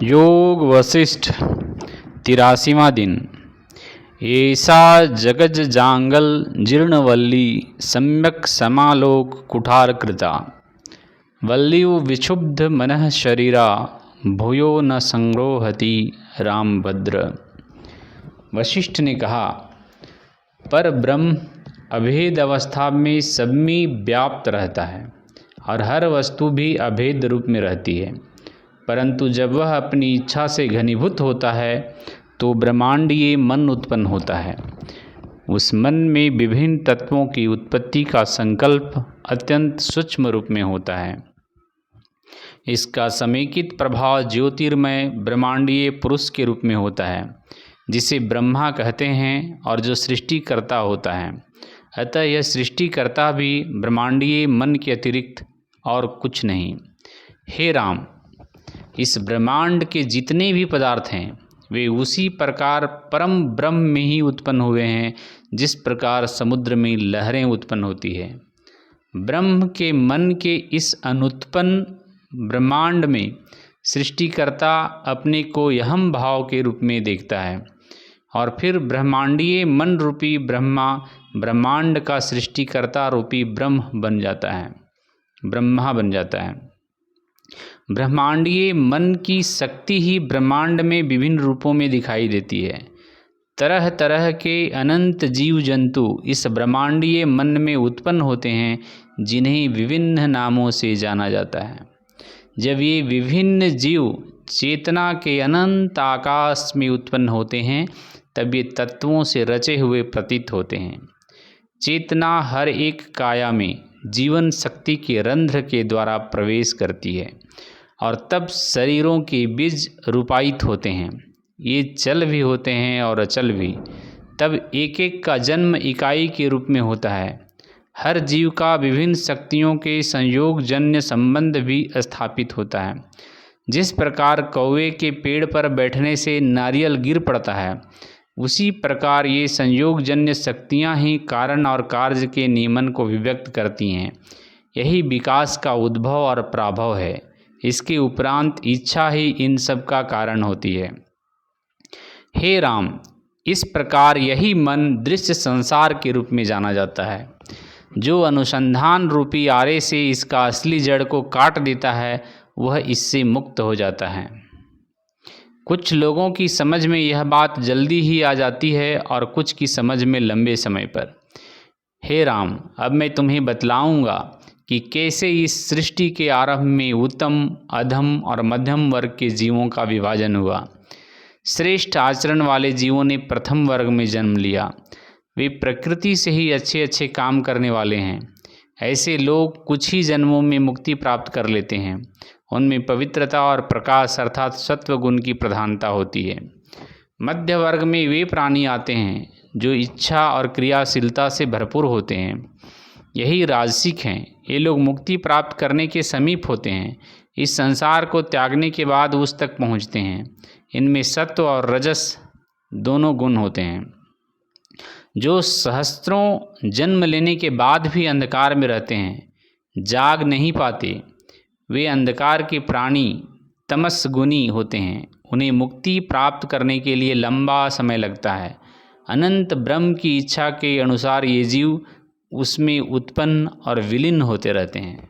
योग वशिष्ठ 83वां दिन। ऐसा जगज जांगल जीर्णवल्ली सम्यक समालोक कुठारकृता। वल्लीव विक्षुब्ध मनः शरीरा भूयो न संरोहति रामभद्र। वशिष्ठ ने कहा, पर ब्रह्म अभेद अवस्था में सब में व्याप्त रहता है और हर वस्तु भी अभेद रूप में रहती है, परंतु जब वह अपनी इच्छा से घनीभूत होता है तो ब्रह्मांडीय मन उत्पन्न होता है। उस मन में विभिन्न तत्वों की उत्पत्ति का संकल्प अत्यंत सूक्ष्म रूप में होता है। इसका समेकित प्रभाव ज्योतिर्मय ब्रह्मांडीय पुरुष के रूप में होता है, जिसे ब्रह्मा कहते हैं और जो सृष्टिकर्ता होता है। अतः यह सृष्टिकर्ता भी ब्रह्मांडीय मन के अतिरिक्त और कुछ नहीं। हे राम, इस ब्रह्मांड के जितने भी पदार्थ हैं वे उसी प्रकार परम ब्रह्म में ही उत्पन्न हुए हैं, जिस प्रकार समुद्र में लहरें उत्पन्न होती है। ब्रह्म के मन के इस अनुत्पन्न ब्रह्मांड में सृष्टिकर्ता अपने को अहम भाव के रूप में देखता है और फिर ब्रह्मांडीय मन रूपी ब्रह्मा ब्रह्मांड का सृष्टिकर्ता रूपी ब्रह्मा बन जाता है। ब्रह्मांडीय मन की शक्ति ही ब्रह्मांड में विभिन्न रूपों में दिखाई देती है। तरह तरह के अनंत जीव जंतु इस ब्रह्मांडीय मन में उत्पन्न होते हैं, जिन्हें विभिन्न नामों से जाना जाता है। जब ये विभिन्न जीव चेतना के अनंत आकाश में उत्पन्न होते हैं, तब ये तत्वों से रचे हुए प्रतीत होते हैं। चेतना हर एक काया में जीवन शक्ति के रंध्र के द्वारा प्रवेश करती है और तब शरीरों के बीज रूपायित होते हैं। ये चल भी होते हैं और अचल भी। तब एक एक का जन्म इकाई के रूप में होता है। हर जीव का विभिन्न शक्तियों के संयोगजन्य संबंध भी स्थापित होता है। जिस प्रकार कौवे के पेड़ पर बैठने से नारियल गिर पड़ता है, उसी प्रकार ये संयोगजन्य शक्तियाँ ही कारण और कार्य के नियमन को विव्यक्त करती हैं। यही विकास का उद्भव और प्राभव है। इसके उपरांत इच्छा ही इन सब का कारण होती है। हे राम, इस प्रकार यही मन दृश्य संसार के रूप में जाना जाता है। जो अनुसंधान रूपी आरे से इसका असली जड़ को काट देता है, वह इससे मुक्त हो जाता है। कुछ लोगों की समझ में यह बात जल्दी ही आ जाती है और कुछ की समझ में लंबे समय पर। हे राम, अब मैं तुम्हें बतलाऊंगा कि कैसे इस सृष्टि के आरंभ में उत्तम, अधम और मध्यम वर्ग के जीवों का विभाजन हुआ। श्रेष्ठ आचरण वाले जीवों ने प्रथम वर्ग में जन्म लिया। वे प्रकृति से ही अच्छे अच्छे काम करने वाले हैं। ऐसे लोग कुछ ही जन्मों में मुक्ति प्राप्त कर लेते हैं। उनमें पवित्रता और प्रकाश अर्थात सत्व गुण की प्रधानता होती है। मध्य वर्ग में वे प्राणी आते हैं जो इच्छा और क्रियाशीलता से भरपूर होते हैं। यही राजसिक हैं। ये लोग मुक्ति प्राप्त करने के समीप होते हैं। इस संसार को त्यागने के बाद उस तक पहुँचते हैं। इनमें सत्व और रजस दोनों गुण होते हैं। जो सहस्त्रों जन्म लेने के बाद भी अंधकार में रहते हैं, जाग नहीं पाते, वे अंधकार के प्राणी तमस गुणी होते हैं। उन्हें मुक्ति प्राप्त करने के लिए लंबा समय लगता है। अनंत ब्रह्म की इच्छा के अनुसार ये जीव उसमें उत्पन्न और विलीन होते रहते हैं।